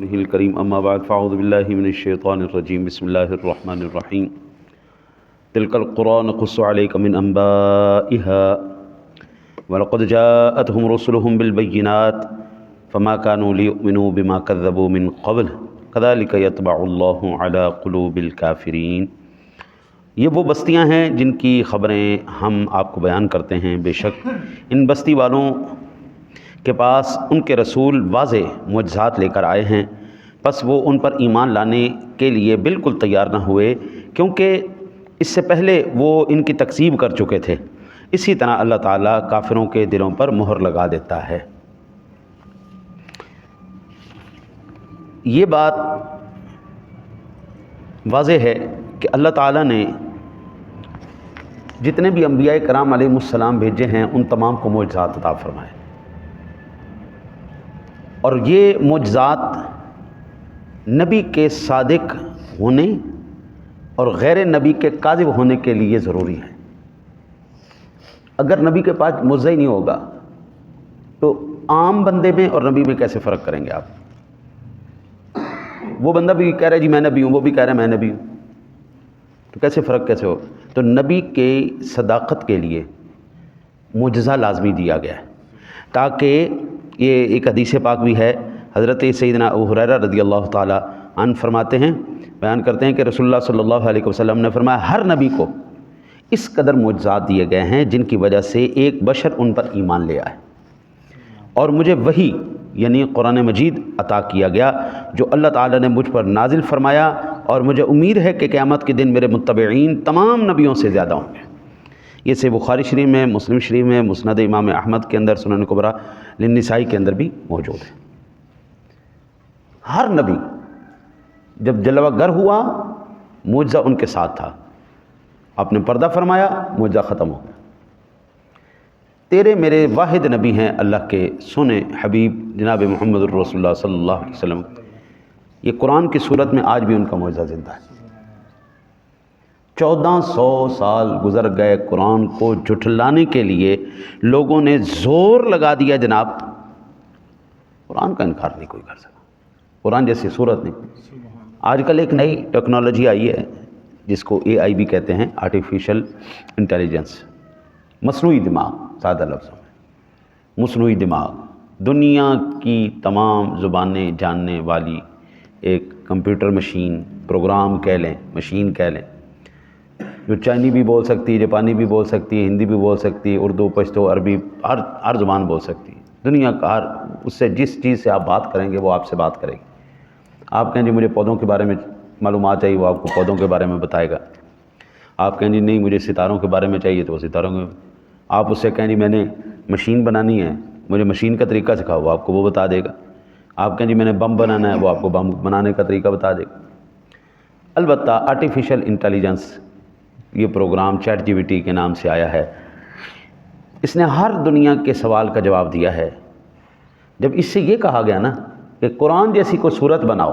الکریم اما بعد فاعوذ باللہ من الشیطان الرجیم بسم اللہ الرحمن الرحیم تلک القری نقص علیک من انبائها ولقد جاءتهم رسلهم بالبینات فما كانوا ليؤمنوا بما كذبوا من قبل كذلك يطبع الله على قلوب الكافرین۔ یہ وہ بستیاں ہیں جن کی خبریں ہم آپ کو بیان کرتے ہیں، بے شک ان بستی والوں کے پاس ان کے رسول واضح معجزات لے کر آئے ہیں، پس وہ ان پر ایمان لانے کے لیے بالکل تیار نہ ہوئے، کیونکہ اس سے پہلے وہ ان کی تکذیب کر چکے تھے۔ اسی طرح اللہ تعالیٰ کافروں کے دلوں پر مہر لگا دیتا ہے۔ یہ بات واضح ہے کہ اللہ تعالیٰ نے جتنے بھی انبیاء کرام علیہ السلام بھیجے ہیں ان تمام کو معجزات عطا فرمائے، اور یہ معجزات نبی کے صادق ہونے اور غیر نبی کے کاذب ہونے کے لیے ضروری ہے۔ اگر نبی کے پاس معجزہ ہی نہیں ہوگا تو عام بندے میں اور نبی میں کیسے فرق کریں گے آپ؟ وہ بندہ بھی کہہ رہا ہے جی میں نبی ہوں، وہ بھی کہہ رہا ہے میں نبی ہوں، تو کیسے فرق کیسے ہو؟ تو نبی کے صداقت کے لیے معجزہ لازمی دیا گیا ہے، تاکہ یہ ایک حدیث پاک بھی ہے، حضرت سیدنا ابو ہریرہ رضی اللہ تعالی عنہ فرماتے ہیں، بیان کرتے ہیں کہ رسول اللہ صلی اللہ علیہ وسلم نے فرمایا ہر نبی کو اس قدر معجزات دیے گئے ہیں جن کی وجہ سے ایک بشر ان پر ایمان لے آئے، اور مجھے وہی یعنی قرآن مجید عطا کیا گیا جو اللہ تعالیٰ نے مجھ پر نازل فرمایا، اور مجھے امید ہے کہ قیامت کے دن میرے متبعین تمام نبیوں سے زیادہ ہوں گے۔ یہ سے بخاری شریف میں، مسلم شریف میں، مسند امام احمد کے اندر، سنن کبریٰ للنسائی کے اندر بھی موجود ہے۔ ہر نبی جب جلوہ گر ہوا معجزہ ان کے ساتھ تھا، آپ نے پردہ فرمایا معجزہ ختم ہو گیا۔ تیرے میرے واحد نبی ہیں اللہ کے سونے حبیب جناب محمد الرسول اللہ صلی اللہ علیہ وسلم، یہ قرآن کی صورت میں آج بھی ان کا معجزہ زندہ ہے۔ 1400 سال گزر گئے، قرآن کو جھٹلانے کے لیے لوگوں نے زور لگا دیا جناب، قرآن کا انکار نہیں کوئی کر سکا، قرآن جیسی صورت نہیں۔ آج کل ایک نئی ٹیکنالوجی آئی ہے جس کو AI بھی کہتے ہیں، آرٹیفیشل انٹیلیجنس، مصنوعی دماغ، سادہ لفظوں میں مصنوعی دماغ، دنیا کی تمام زبانیں جاننے والی ایک کمپیوٹر مشین، پروگرام کہہ لیں، مشین کہہ لیں، جو چائنی بھی بول سکتی ہے، جاپانی بھی بول سکتی ہے، ہندی بھی بول سکتی ہے، اردو، پشتو، عربی، ہر زبان بول سکتی ہے، دنیا کا ہر، اس سے جس چیز سے آپ بات کریں گے وہ آپ سے بات کرے گی۔ آپ کہیں جی مجھے پودوں کے بارے میں معلومات چاہیے، وہ آپ کو پودوں کے بارے میں بتائے گا۔ آپ کہیں جی نہیں مجھے ستاروں کے بارے میں چاہیے تو وہ ستاروں کے، آپ اس سے کہیں جی میں نے مشین بنانی ہے، مجھے مشین کا طریقہ سکھاؤ، وہ آپ کو وہ بتا دے گا۔ آپ کہیں جی میں نے بم بنانا ہے، وہ آپ کو بم بنانے کا طریقہ بتا دے گا۔ البتہ آرٹیفیشل انٹیلیجنس یہ پروگرام ChatGPT کے نام سے آیا ہے، اس نے ہر دنیا کے سوال کا جواب دیا ہے۔ جب اس سے یہ کہا گیا نا کہ قرآن جیسی کوئی صورت بناؤ،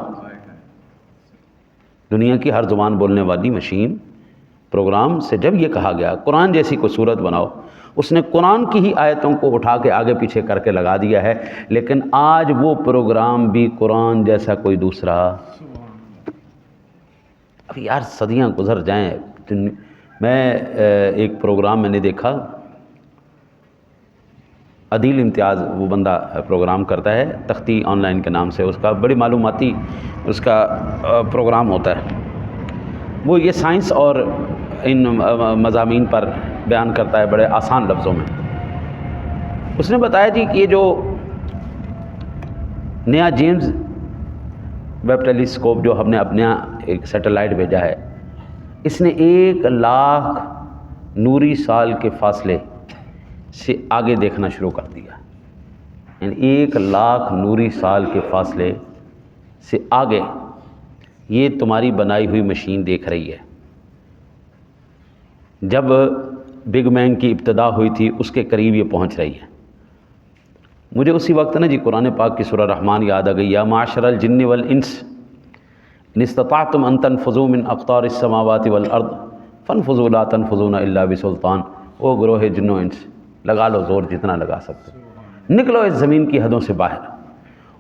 دنیا کی ہر زبان بولنے والی مشین پروگرام سے جب یہ کہا گیا قرآن جیسی کوئی صورت بناؤ، اس نے قرآن کی ہی آیتوں کو اٹھا کے آگے پیچھے کر کے لگا دیا ہے، لیکن آج وہ پروگرام بھی قرآن جیسا کوئی دوسرا، اب یار صدیاں گزر جائیں۔ میں ایک پروگرام میں نے دیکھا، عدیل امتیاز وہ بندہ پروگرام کرتا ہے، تختی آن لائن کے نام سے، اس کا بڑی معلوماتی اس کا پروگرام ہوتا ہے، وہ یہ سائنس اور ان مضامین پر بیان کرتا ہے بڑے آسان لفظوں میں۔ اس نے بتایا جی کہ یہ جو نیا جیمز ویب ٹیلیسکوپ جو ہم نے اپنے ایک سیٹلائٹ بھیجا ہے، اس نے 1,00,000 نوری سال کے فاصلے سے آگے دیکھنا شروع کر دیا، یعنی 1,00,000 نوری سال کے فاصلے سے آگے یہ تمہاری بنائی ہوئی مشین دیکھ رہی ہے۔ جب بگ بینگ کی ابتدا ہوئی تھی اس کے قریب یہ پہنچ رہی ہے۔ مجھے اسی وقت نا جی قرآن پاک کی سورہ رحمان یاد آ گئی، یا معاشر الجن والانس ان استطعتم ان تنفذوا من اقطار السماوات والارض فانفذوا لا تنفذون الا بسلطان۔ او گروہ جن و انس، لگا لو زور جتنا لگا سکتے، نکلو اس زمین کی حدوں سے باہر،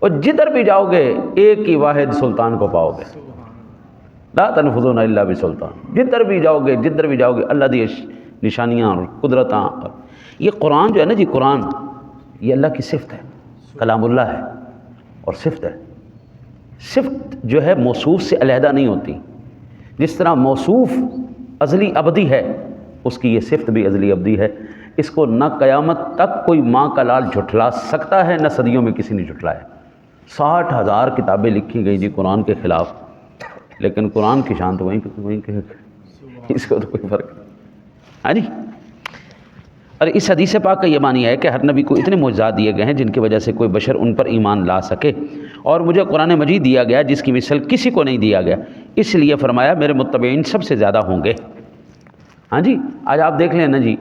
اور جدھر بھی جاؤ گے ایک ہی واحد سلطان کو پاؤ گے، لا تنفذون الا بسلطان، جدھر بھی جاؤ گے اللہ دی نشانیاں اور قدرتاں۔ یہ قرآن جو ہے نا جی، قرآن یہ اللہ کی صفت ہے، کلام اللہ ہے اور صفت ہے۔ صفت جو ہے موصوف سے علیحدہ نہیں ہوتی، جس طرح موصوف ازلی ابدی ہے، اس کی یہ صفت بھی ازلی ابدی ہے۔ اس کو نہ قیامت تک کوئی ماں کا لال جھٹلا سکتا ہے، نہ صدیوں میں کسی نے جھٹلایا۔ 60,000 کتابیں لکھی گئی جی قرآن کے خلاف، لیکن قرآن کی شان تو وہیں کہ اس کو تو کوئی فرق نہیں۔ ہاں جی، اور اس حدیث پاک کا یہ معنی ہے کہ ہر نبی کو اتنے معجزات دیے گئے ہیں جن کی وجہ سے کوئی بشر ان پر ایمان لا سکے، اور مجھے قرآن مجید دیا گیا جس کی مثل کسی کو نہیں دیا گیا، اس لیے فرمایا میرے متبعین سب سے زیادہ ہوں گے۔ ہاں جی، آج آپ دیکھ لیں نا جی،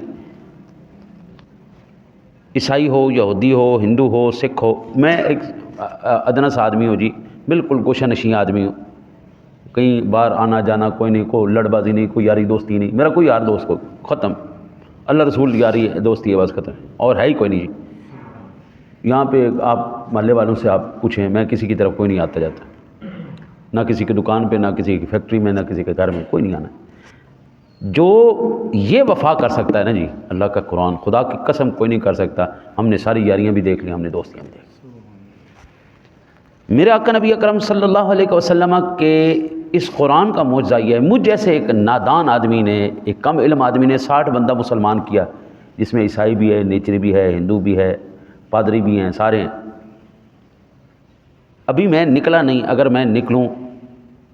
عیسائی ہو، یہودی ہو، ہندو ہو، سکھ ہو، میں ایک ادنا سا آدمی ہوں جی، بالکل گوشہ نشین آدمی ہوں، کہیں باہر آنا جانا کوئی نہیں، کوئی لڑ بازی نہیں، کوئی یاری دوستی نہیں، میرا کوئی یار دوست کو ختم، اللہ رسول یاری ہے، دوستی ہے، بس ختم، اور ہے ہی کوئی نہیں جی۔ یہاں پہ آپ محلے والوں سے آپ پوچھیں، میں کسی کی طرف کوئی نہیں آتا جاتا، نہ کسی کی دکان پہ، نہ کسی کی فیکٹری میں، نہ کسی کے گھر میں، کوئی نہیں آنا۔ جو یہ وفا کر سکتا ہے نا جی، اللہ کا قرآن، خدا کی قسم کوئی نہیں کر سکتا۔ ہم نے ساری یاریاں بھی دیکھ لی، ہم نے دوستیاں بھی دیکھ لی۔ میرے آقا نبی اکرم صلی اللہ علیہ وسلم کے اس قرآن کا معجزہ یہ ہے، مجھ جیسے ایک نادان آدمی نے، ایک کم علم آدمی نے 60 بندہ مسلمان کیا، جس میں عیسائی بھی ہے، نیچری بھی ہے، ہندو بھی ہے، پادری بھی ہیں، سارے ہیں۔ ابھی میں نکلا نہیں، اگر میں نکلوں،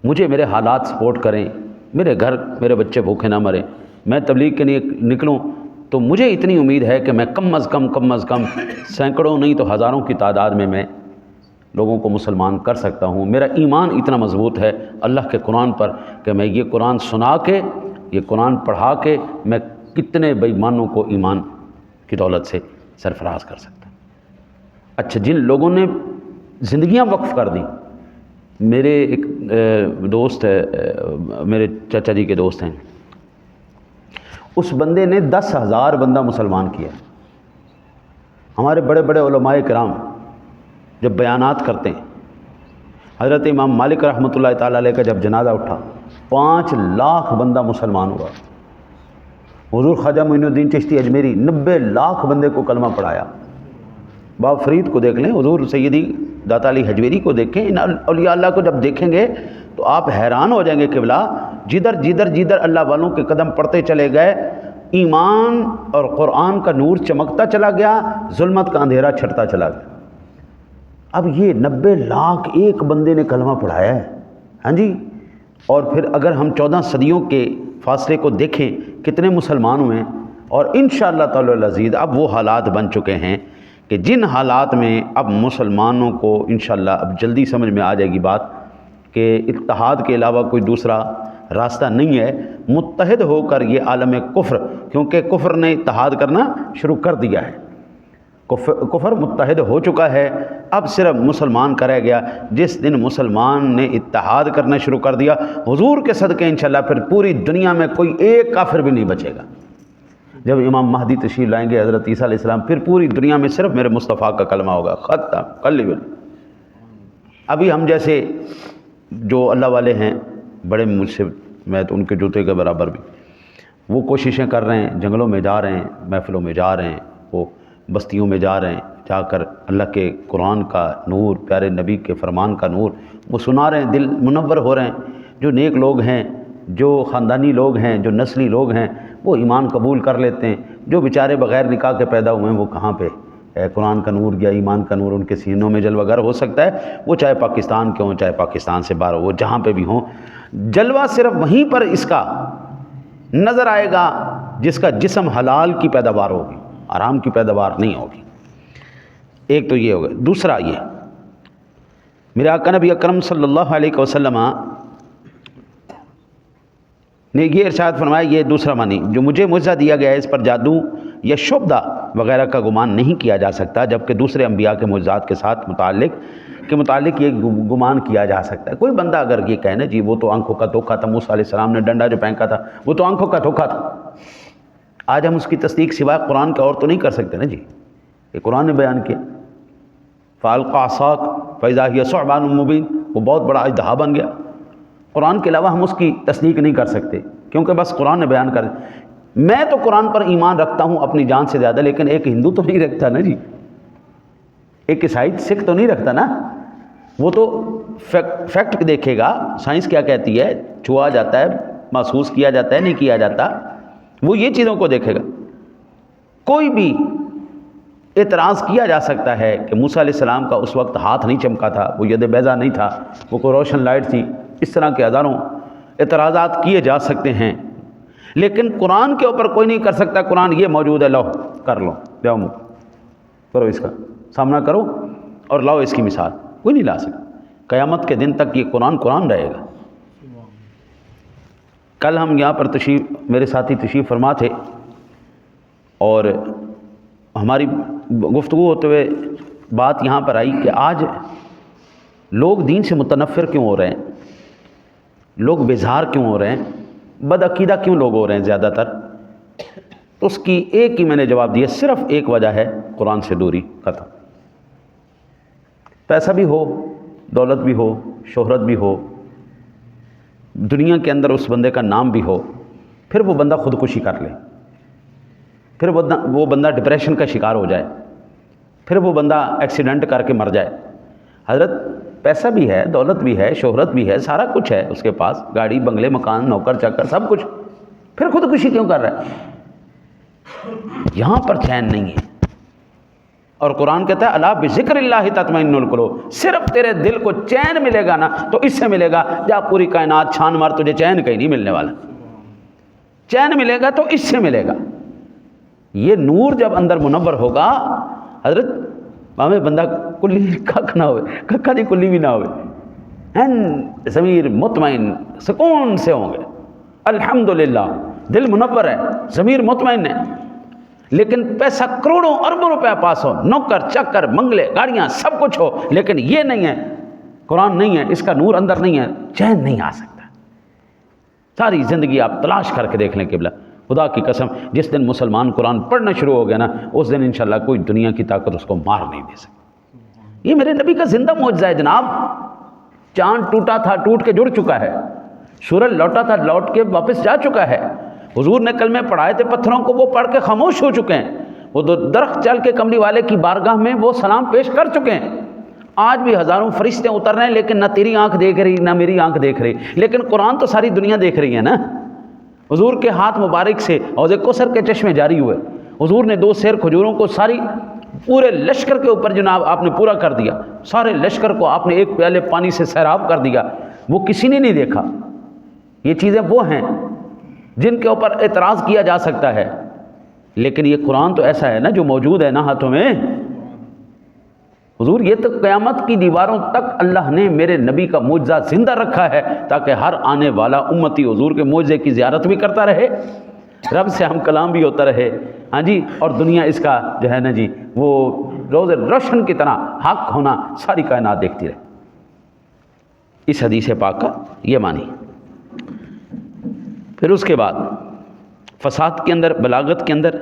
مجھے میرے حالات سپورٹ کریں، میرے گھر میرے بچے بھوکے نہ مریں، میں تبلیغ کے لیے نکلوں، تو مجھے اتنی امید ہے کہ میں کم از کم سینکڑوں نہیں تو ہزاروں کی تعداد میں لوگوں کو مسلمان کر سکتا ہوں۔ میرا ایمان اتنا مضبوط ہے اللہ کے قرآن پر کہ میں یہ قرآن سنا کے، یہ قرآن پڑھا کے، میں کتنے بے ایمانوں کو ایمان کی دولت سے سرفراز کر سکتا ہوں۔ اچھا، جن لوگوں نے زندگیاں وقف کر دیں، میرے ایک دوست ہے، میرے چچا جی کے دوست ہیں، اس بندے نے 10,000 بندہ مسلمان کیا۔ ہمارے بڑے بڑے علماء کرام جب بیانات کرتے ہیں، حضرت امام مالک رحمۃ اللہ تعالیٰ علیہ کا جب جنازہ اٹھا، 5 لاکھ بندہ مسلمان ہوا۔ حضور خواجہ معین الدین چشتی اجمیری 90 لاکھ بندے کو کلمہ پڑھایا۔ باب فرید کو دیکھ لیں، حضور سیدی داتا علی حجویری کو دیکھیں، ان اولیاء اللہ کو جب دیکھیں گے تو آپ حیران ہو جائیں گے قبلہ، جدھر اللہ والوں کے قدم پڑتے چلے گئے، ایمان اور قرآن کا نور چمکتا چلا گیا، ظلمت کا اندھیرا چھٹتا چلا گیا۔ اب یہ 90 لاکھ ایک بندے نے کلمہ پڑھایا ہے، ہاں جی، اور پھر اگر ہم 14 صدیوں کے فاصلے کو دیکھیں کتنے مسلمان ہوئے ہیں، اور انشاءاللہ تعالی العزیز اب وہ حالات بن چکے ہیں کہ جن حالات میں اب مسلمانوں کو انشاءاللہ اب جلدی سمجھ میں آ جائے گی بات کہ اتحاد کے علاوہ کوئی دوسرا راستہ نہیں ہے، متحد ہو کر یہ عالم کفر، کیونکہ کفر نے اتحاد کرنا شروع کر دیا ہے، کفر متحد ہو چکا ہے، اب صرف مسلمان کا رہ گیا۔ جس دن مسلمان نے اتحاد کرنا شروع کر دیا، حضور کے صدقے انشاءاللہ پھر پوری دنیا میں کوئی ایک کافر بھی نہیں بچے گا۔ جب امام مہدی تشریف لائیں گے حضرت عیسیٰ علیہ السلام، پھر پوری دنیا میں صرف میرے مصطفیٰ کا کلمہ ہوگا، ختم کلی بلی۔ ابھی ہم جیسے جو اللہ والے ہیں، بڑے مجھ سے، میں تو ان کے جوتے کے برابر بھی، وہ کوششیں کر رہے ہیں، جنگلوں میں جا رہے ہیں، محفلوں میں جا رہے ہیں، وہ بستیوں میں جا رہے ہیں، جا کر اللہ کے قرآن کا نور، پیارے نبی کے فرمان کا نور وہ سنا رہے ہیں، دل منور ہو رہے ہیں۔ جو نیک لوگ ہیں، جو خاندانی لوگ ہیں، جو نسلی لوگ ہیں، وہ ایمان قبول کر لیتے ہیں۔ جو بیچارے بغیر نکاح کے پیدا ہوئے ہیں، وہ کہاں پہ قرآن کا نور یا ایمان کا نور ان کے سینوں میں جلوہ گر ہو سکتا ہے؟ وہ چاہے پاکستان کے ہوں، چاہے پاکستان سے باہر ہو، وہ جہاں پہ بھی ہوں، جلوہ صرف وہیں پر اس کا نظر آئے گا جس کا جسم حلال کی پیداوار ہوگی، حرام کی پیداوار نہیں ہوگی۔ ایک تو یہ ہوگا۔ دوسرا یہ، میرے آقا نبی اکرم صلی اللہ علیہ وسلم نے یہ ارشاد فرمایا، یہ دوسرا معنی، جو مجھے معجزہ دیا گیا ہے اس پر جادو یا شبدہ وغیرہ کا گمان نہیں کیا جا سکتا، جبکہ دوسرے انبیاء کے معجزات کے ساتھ متعلق یہ گمان کیا جا سکتا ہے۔ کوئی بندہ اگر یہ کہے نا جی وہ تو آنکھوں کا دھوکہ تھا، موسیٰ علیہ السلام نے ڈنڈا جو پھینکا تھا وہ تو آنکھوں کا دھوکہ تھا، آج ہم اس کی تصدیق سوائے قرآن کا اور تو نہیں کر سکتے نا جی، یہ قرآن نے بیان کیا۔ فَأَلْقَى عَصَاهُ فَإِذَا هِيَ ثُعْبَانٌ مُّبِينٌ، وہ بہت بڑا اژدہا بن گیا۔ قرآن کے علاوہ ہم اس کی تصدیق نہیں کر سکتے، کیونکہ بس قرآن نے بیان کر دیا۔ میں تو قرآن پر ایمان رکھتا ہوں اپنی جان سے زیادہ، لیکن ایک ہندو تو نہیں رکھتا نا جی، ایک عیسائی سکھ تو نہیں رکھتا نا، وہ تو فیکٹ دیکھے گا، سائنس کیا کہتی ہے، چھوا جاتا ہے، محسوس کیا جاتا ہے، نہیں کیا جاتا، وہ یہ چیزوں کو دیکھے گا۔ کوئی بھی اعتراض کیا جا سکتا ہے کہ موسیٰ علیہ السلام کا اس وقت ہاتھ نہیں چمکا تھا، وہ ید بیضا نہیں تھا، وہ کوئی روشن لائٹ تھی، اس طرح کے ہزاروں اعتراضات کیے جا سکتے ہیں، لیکن قرآن کے اوپر کوئی نہیں کر سکتا قرآن یہ موجود ہے، لو کر لو، جاؤ کرو، اس کا سامنا کرو اور لاؤ اس کی مثال، کوئی نہیں لا سکتا۔ قیامت کے دن تک یہ قرآن رہے گا۔ کل ہم یہاں پر میرے ساتھی تشریف فرما تھے، اور ہماری گفتگو ہوتے ہوئے بات یہاں پر آئی کہ آج لوگ دین سے متنفر کیوں ہو رہے ہیں، لوگ بیزار کیوں ہو رہے ہیں، بد عقیدہ کیوں لوگ ہو رہے ہیں زیادہ تر؟ اس کی ایک ہی میں نے جواب دیا، صرف ایک وجہ ہے، قرآن سے دوری، ختم۔ پیسہ بھی ہو، دولت بھی ہو، شہرت بھی ہو، دنیا کے اندر اس بندے کا نام بھی ہو، پھر وہ بندہ خودکشی کر لے، پھر وہ بندہ ڈپریشن کا شکار ہو جائے، پھر وہ بندہ ایکسیڈنٹ کر کے مر جائے۔ حضرت پیسہ بھی ہے، دولت بھی ہے، شہرت بھی ہے، سارا کچھ ہے اس کے پاس، گاڑی، بنگلے، مکان، نوکر چاکر، سب کچھ، پھر خودکشی کیوں کر رہا ہے؟ یہاں پر چین نہیں ہے۔ اور قرآن کہتا ہے الا بذکر اللہ تطمئن القلوب، صرف تیرے دل کو چین ملے گا نا تو اس سے ملے گا، جا پوری کائنات چھان مار، تجھے چین کہیں نہیں ملنے والا، چین ملے گا تو اس سے ملے گا۔ یہ نور جب اندر منور ہوگا حضرت، ہمیں بندہ کلی کھک نہ ہوئے، کھکا دی کلی بھی نہ ہوئے، ضمیر مطمئن سکون سے ہوں گے، الحمدللہ دل منور ہے، ضمیر مطمئن ہے۔ لیکن پیسہ کروڑوں اربوں روپے پاس ہو، نوکر چکر، منگلے، گاڑیاں، سب کچھ ہو، لیکن یہ نہیں ہے، قرآن نہیں ہے، اس کا نور اندر نہیں ہے، چین نہیں آ سکتا۔ ساری زندگی آپ تلاش کر کے دیکھ لیں قبلہ، خدا کی قسم جس دن مسلمان قرآن پڑھنا شروع ہو گیا نا، اس دن انشاءاللہ کوئی دنیا کی طاقت اس کو مار نہیں دے سکتی۔ یہ میرے نبی کا زندہ معجزہ ہے جناب۔ چاند ٹوٹا تھا، ٹوٹ کے جڑ چکا ہے، سورج لوٹا تھا، لوٹ کے واپس جا چکا ہے، حضور نے کلمے پڑھائے تھے پتھروں کو، وہ پڑھ کے خاموش ہو چکے ہیں، وہ درخت چل کے کملی والے کی بارگاہ میں وہ سلام پیش کر چکے ہیں۔ آج بھی ہزاروں فرشتے اتر رہے ہیں، لیکن نہ تیری آنکھ دیکھ رہی نہ میری آنکھ دیکھ رہی، لیکن قرآن تو ساری دنیا دیکھ رہی ہے نا۔ حضور کے ہاتھ مبارک سے حوض کوثر کے چشمے جاری ہوئے، حضور نے 2 سیر کھجوروں کو ساری پورے لشکر کے اوپر جناب آپ نے پورا کر دیا، سارے لشکر کو آپ نے ایک پیالے پانی سے سیراب کر دیا، وہ کسی نے نہیں دیکھا۔ یہ چیزیں وہ ہیں جن کے اوپر اعتراض کیا جا سکتا ہے، لیکن یہ قرآن تو ایسا ہے نا جو موجود ہے نا ہاتھوں میں۔ حضور یہ تو قیامت کی دیواروں تک اللہ نے میرے نبی کا معجزہ زندہ رکھا ہے، تاکہ ہر آنے والا امتی حضور کے معجزے کی زیارت بھی کرتا رہے، رب سے ہم کلام بھی ہوتا رہے، ہاں جی، اور دنیا اس کا جو ہے نا جی وہ روز روشن کی طرح حق ہونا ساری کائنات دیکھتی رہے۔ اس حدیث پاک کا یہ معنی۔ پھر اس کے بعد فساد کے اندر، بلاغت کے اندر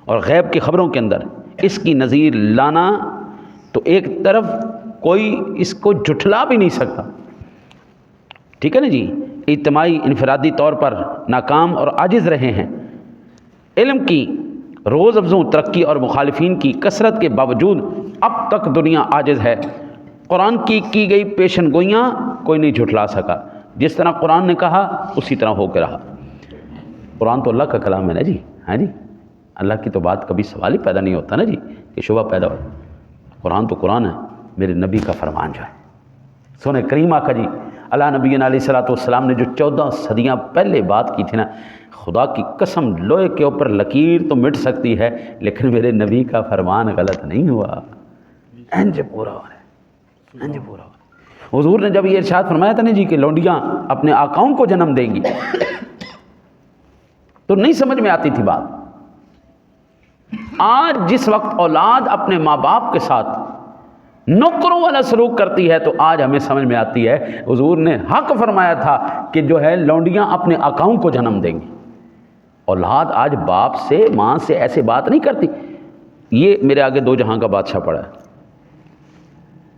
اور غیب کی خبروں کے اندر اس کی نظیر لانا تو ایک طرف کوئی اس کو جھٹلا بھی نہیں سکتا، ٹھیک ہے نا جی، اجتماعی انفرادی طور پر ناکام اور عاجز رہے ہیں، علم کی روز افزوں ترقی اور مخالفین کی کثرت کے باوجود اب تک دنیا عاجز ہے۔ قرآن کی گئی پیشن گوئیاں کوئی نہیں جھٹلا سکا، جس طرح قرآن نے کہا اسی طرح ہو کے رہا۔ قرآن تو اللہ کا کلام ہے نا جی، ہاں جی، اللہ کی تو بات کبھی سوال ہی پیدا نہیں ہوتا نا جی کہ شبہ پیدا ہو۔ قرآن تو قرآن ہے، میرے نبی کا فرمان جو ہے، سونے کریمہ کا جی، اللہ نبی علیہ الصلوۃ والسلام نے جو 14 صدیاں پہلے بات کی تھی نا، خدا کی قسم لوہے کے اوپر لکیر تو مٹ سکتی ہے لیکن میرے نبی کا فرمان غلط نہیں ہوا، انج پورا ہو رہا ہے، انج پورا ہو رہا ہے۔ حضور نے جب یہ ارشاد فرمایا تھا نا جی کہ لونڈیاں اپنے آقاؤں کو جنم دیں گی، تو نہیں سمجھ میں آتی تھی بات۔ آج جس وقت اولاد اپنے ماں باپ کے ساتھ نوکروں والا سلوک کرتی ہے تو آج ہمیں سمجھ میں آتی ہے حضور نے حق فرمایا تھا کہ جو ہے لونڈیاں اپنے آقاؤں کو جنم دیں گی۔ اولاد آج باپ سے ماں سے ایسے بات نہیں کرتی۔ یہ میرے آگے 2 جہاں کا بادشاہ پڑا ہے،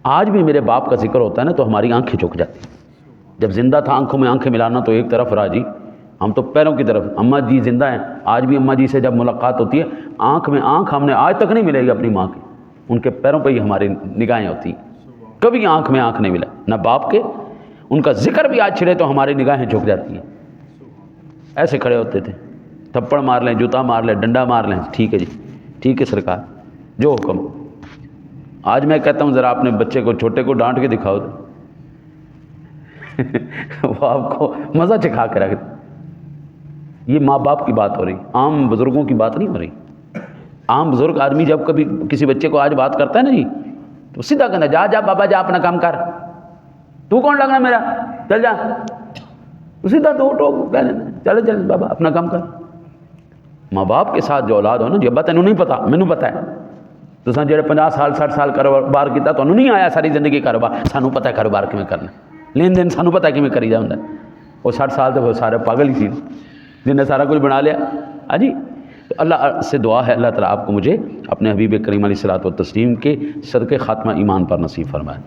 آج بھی میرے باپ کا ذکر ہوتا ہے نا تو ہماری آنکھیں جھک جاتی ہیں. جب زندہ تھا آنکھوں میں آنکھیں ملانا تو ایک طرف رہا جی، ہم تو پیروں کی طرف. اماں جی زندہ ہیں آج بھی، اماں جی سے جب ملاقات ہوتی ہے آنکھ میں آنکھ ہم نے آج تک نہیں ملے گی اپنی ماں کی، ان کے پیروں پہ ہی ہماری نگاہیں ہوتی ہیں. کبھی آنکھ میں آنکھ نہیں ملا نہ باپ کے. ان کا ذکر بھی آج چھڑے تو ہماری نگاہیں جھک جاتی ہیں. ایسے کھڑے ہوتے تھے، تھپڑ مار لیں، جوتا مار لیں، ڈنڈا مار لیں، ٹھیک ہے جی، ٹھیک ہے سرکار، جو حکم. آج میں کہتا ہوں ذرا اپنے بچے کو، چھوٹے کو ڈانٹ کے دکھاؤ تو وہ آپ کو مزہ چکھا کے رکھ دے. یہ ماں باپ کی بات ہو رہی، عام بزرگوں کی بات نہیں ہو رہی. عام بزرگ آدمی جب کبھی کسی بچے کو آج بات کرتا ہے نا جی، تو سیدھا کہنا جا جا بابا جا اپنا کام کر، تو کون لگنا میرا، چل جا. تو سیدھا دو ٹوک کہہ دینا چل چل بابا اپنا کام کر. ماں باپ کے ساتھ جو اولاد ہو نا، جب تینوں نہیں پتا مینوں پتا ہے. تو سن جڑے 50 سال 60 سال کاروبار کیتا تو نہیں آیا ساری زندگی کاروبار. سانوں پتہ ہے کاروبار کیویں کرنا، لین دین سانوں پتہ ہے کیویں کری جاندا. وہ 60 سال تو وہ سارے پاگل ہی سی جن نے سارا کچھ بنا لیا. ہاں جی، تو اللہ سے دعا ہے اللہ تعالیٰ آپ کو مجھے اپنے حبیب کریم علیہ الصلوۃ والتسلیم کے صدقے خاتمہ ایمان پر نصیب فرمائے.